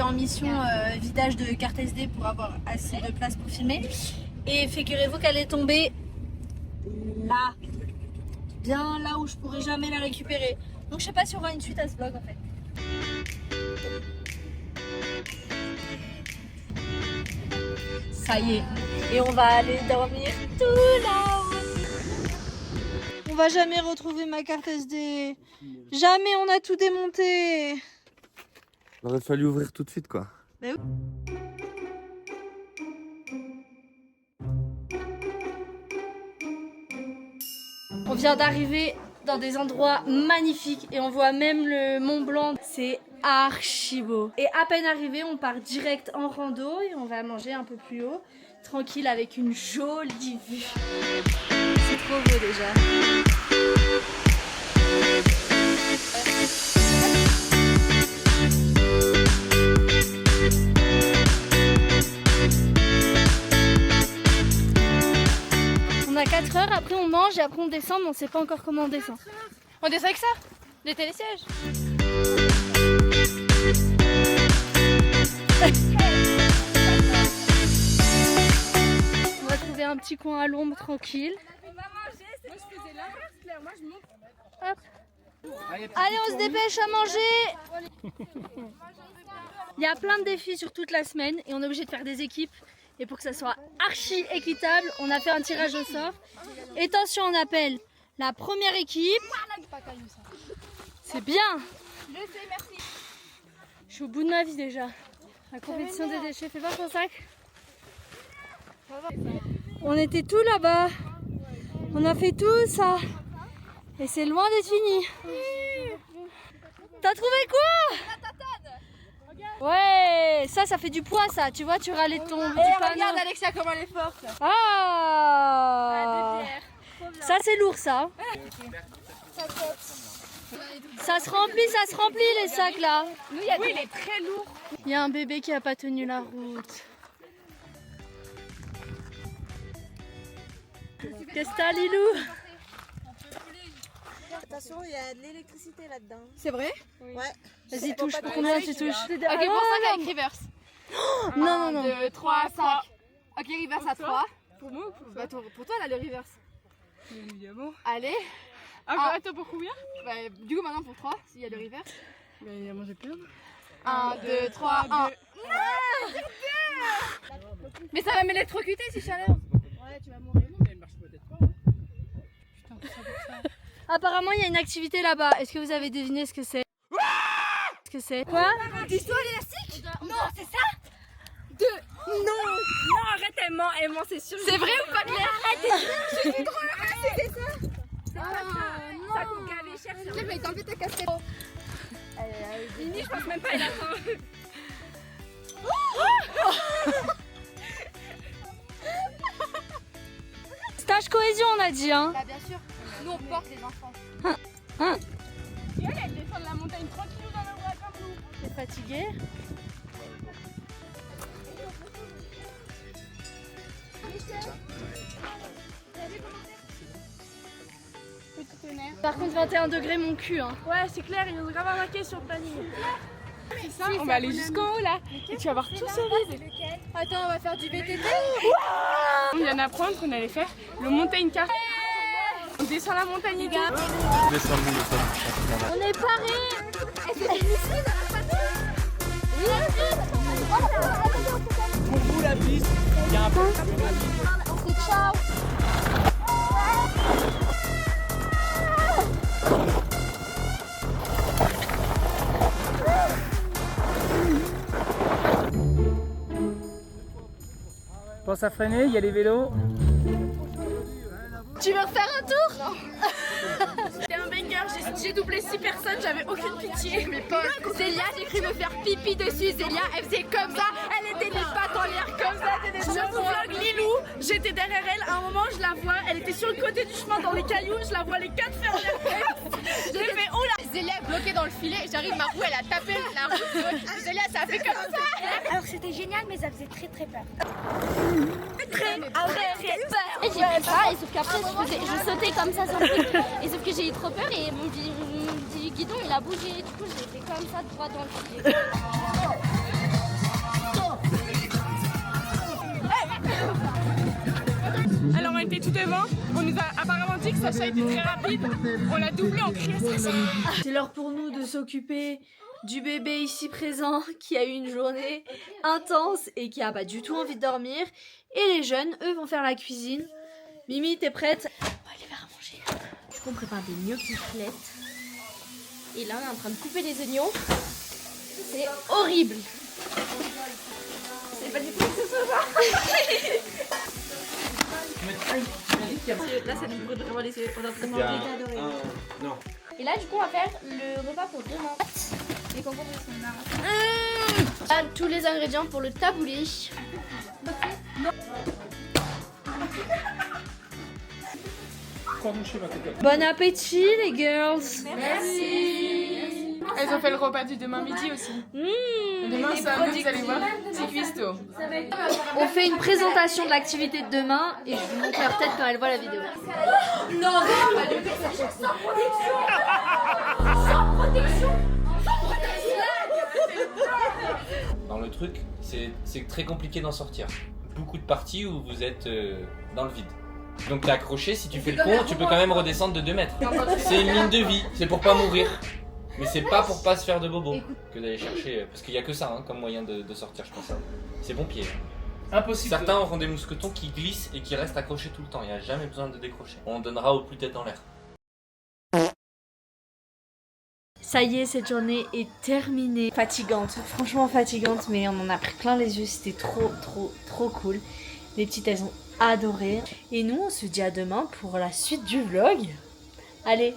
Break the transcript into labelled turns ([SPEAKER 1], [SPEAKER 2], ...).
[SPEAKER 1] en mission vidage de carte SD pour avoir assez de place pour filmer. Et figurez-vous qu'elle est tombée là, bien là où je pourrais jamais la récupérer. Donc je sais pas si on aura une suite à ce vlog en fait. Ça y est, et on va aller dormir tout là-haut. On va jamais retrouver ma carte SD. Jamais, on a tout démonté.
[SPEAKER 2] Il aurait fallu ouvrir tout de suite quoi.
[SPEAKER 1] Mais oui. On vient d'arriver dans des endroits magnifiques et on voit même le Mont Blanc. C'est archi beau. Et à peine arrivé, on part direct en rando et on va manger un peu plus haut, tranquille avec une jolie vue. C'est trop beau déjà. On a 4 heures, après on mange et après on descend, mais on sait pas encore comment on descend.
[SPEAKER 3] On descend avec ça, les télésièges.
[SPEAKER 1] On va trouver un petit coin à l'ombre tranquille.
[SPEAKER 3] On va manger, moi je faisais l'inverse, Claire, moi je monte.
[SPEAKER 1] Hop. Allez, on se dépêche à manger. Il y a plein de défis sur toute la semaine et on est obligé de faire des équipes. Et pour que ça soit archi équitable, on a fait un tirage au sort. Et attention, on appelle la première équipe. C'est bien.
[SPEAKER 3] Je sais, merci.
[SPEAKER 1] Je suis au bout de ma vie déjà. La compétition des déchets, fais voir ton sac. On était tout là-bas. On a fait tout ça. Et c'est loin d'être fini. T'as trouvé quoi? Ouais, ça fait du poids ça. Tu vois, tu râlais de ton du panneau.
[SPEAKER 3] Regarde Alexia comment elle est forte.
[SPEAKER 1] Ah, ça c'est lourd ça. Ça se remplit les sacs là.
[SPEAKER 3] Oui, il est très lourd.
[SPEAKER 1] Il y a un bébé qui a pas tenu la route. Qu'est-ce que t'as, Lilou?
[SPEAKER 4] Attention, il y a de l'électricité là-dedans.
[SPEAKER 3] C'est vrai?
[SPEAKER 4] Ouais.
[SPEAKER 1] Vas-y, touche. Combien tu touches?
[SPEAKER 3] Ok, pour 5 avec reverse.
[SPEAKER 1] Non, non, non.
[SPEAKER 3] 2, 3, 5. Ok, reverse à 3. Pour moi ou pour toi? Pour toi, là, le reverse.
[SPEAKER 5] Évidemment.
[SPEAKER 3] Allez.
[SPEAKER 5] Ah,
[SPEAKER 3] Ah.
[SPEAKER 5] attends, pour combien?
[SPEAKER 3] Bah, du coup, maintenant pour 3, s'il y a le reverse.
[SPEAKER 5] Mais il a mangé plein.
[SPEAKER 3] 1, 2, 3, 1. Mais ça va m'électrocuter si je suis à l'air.
[SPEAKER 5] Ouais, tu vas mourir. Mais elle marche peut-être pas. Putain, tout ça pour ça.
[SPEAKER 1] Apparemment, il y a une activité là-bas. Est-ce que vous avez deviné ce que c'est? Ce que c'est? Quoi?
[SPEAKER 3] Du saut à l'élastique? Non, c'est ça? Non, arrête, elle ment, c'est sûr. C'est vrai ou pas, Claire? Je suis trop heureuse, c'était ça. C'est pas ça. Ça coûte gavé cher. Claire, mais t'enlever ta casquette. Mimi, je pense même pas, elle a faim.
[SPEAKER 1] Stage cohésion, on a dit, hein?
[SPEAKER 3] Bah, bien sûr. Nous, on porte les enfants.
[SPEAKER 5] Elle descend de la montagne tranquillou dans le bras comme nous.
[SPEAKER 1] T'es fatigué? Par contre, 21 degrés, mon cul, hein.
[SPEAKER 5] Ouais, c'est clair, il nous grave marqué sur le planning. C'est ça, on va aller jusqu'en haut là. Et tu vas voir tout ce vide.
[SPEAKER 3] Attends, on va faire du VTT.
[SPEAKER 5] On vient d'apprendre qu'on allait faire le montagne car. On descend la montagne et tout.
[SPEAKER 1] On est parés!
[SPEAKER 6] Pour vous la piste, il y a un peu.
[SPEAKER 1] Ciao!
[SPEAKER 6] Pense à freiner, il y a les vélos.
[SPEAKER 1] Tu veux refaire un tour?
[SPEAKER 3] C'était un banger, j'ai doublé 6 personnes, j'avais aucune pitié. Mais pas. Zélia, j'ai cru me faire pipi dessus. Zélia, elle faisait comme ça, elle était les pattes en l'air comme ça. Je vous vlog Lilou, j'étais derrière elle. À un moment, je la vois, elle était sur le côté du chemin dans les cailloux. Je la vois les 4 faire l'air tête. J'ai fait oh là. Zélia est bloquée dans le filet. J'arrive, ma roue, elle a tapé la roue. Zélia, ça a fait comme ça.
[SPEAKER 4] Alors c'était génial, mais ça faisait très peur.
[SPEAKER 1] Très peur. Et j'ai fait ça, et sauf qu'après je sautais comme ça sans truc. Et sauf que j'ai eu trop peur et mon petit guidon il a bougé. Du coup j'ai fait comme ça droit dans le pied.
[SPEAKER 5] Alors on était tout devant, on nous a apparemment dit que Sacha était très rapide, on l'a doublé en criant Sacha.
[SPEAKER 1] C'est l'heure pour nous de s'occuper du bébé ici présent qui a eu une journée intense et qui a pas du tout envie de dormir. Et les jeunes, eux, vont faire la cuisine. Mimi, t'es prête? On va aller faire à manger. Du coup, on prépare des gnocchis flettes. Et là, on est en train de couper les oignons. C'est horrible. C'est pas du tout ce soir. Là, ça nous brûle vraiment les yeux. On est en train de manger.
[SPEAKER 2] Non.
[SPEAKER 1] Et là, du coup, on va faire le repas pour demain. Les concombres sont là. Ah, tous les ingrédients pour le taboulé. Bon appétit, les girls.
[SPEAKER 5] Merci. Elles ont fait le repas du demain midi aussi. Demain, ça, vous allez voir, c'est cuistot.
[SPEAKER 1] On fait une présentation de l'activité de demain et je vous montrerai peut-être quand elle voit la vidéo. Non,
[SPEAKER 7] Dans le truc, c'est très compliqué d'en sortir. Beaucoup de parties où vous êtes dans le vide. Donc t'es accroché, si tu fais le con, tu peux quand même redescendre de 2 mètres. C'est une ligne de vie, c'est pour pas mourir. Mais c'est pas pour pas se faire de bobo que d'aller chercher, parce qu'il y a que ça comme moyen de sortir, je pense. C'est pompier.
[SPEAKER 6] Impossible.
[SPEAKER 7] Certains auront des mousquetons qui glissent et qui restent accrochés tout le temps, il n'y a jamais besoin de décrocher. On donnera au plus tête en l'air.
[SPEAKER 1] Ça y est, cette journée est terminée. Fatigante, franchement fatigante, mais on en a pris plein les yeux, c'était trop cool. Les petites, elles ont adoré. Et nous, on se dit à demain pour la suite du vlog. Allez,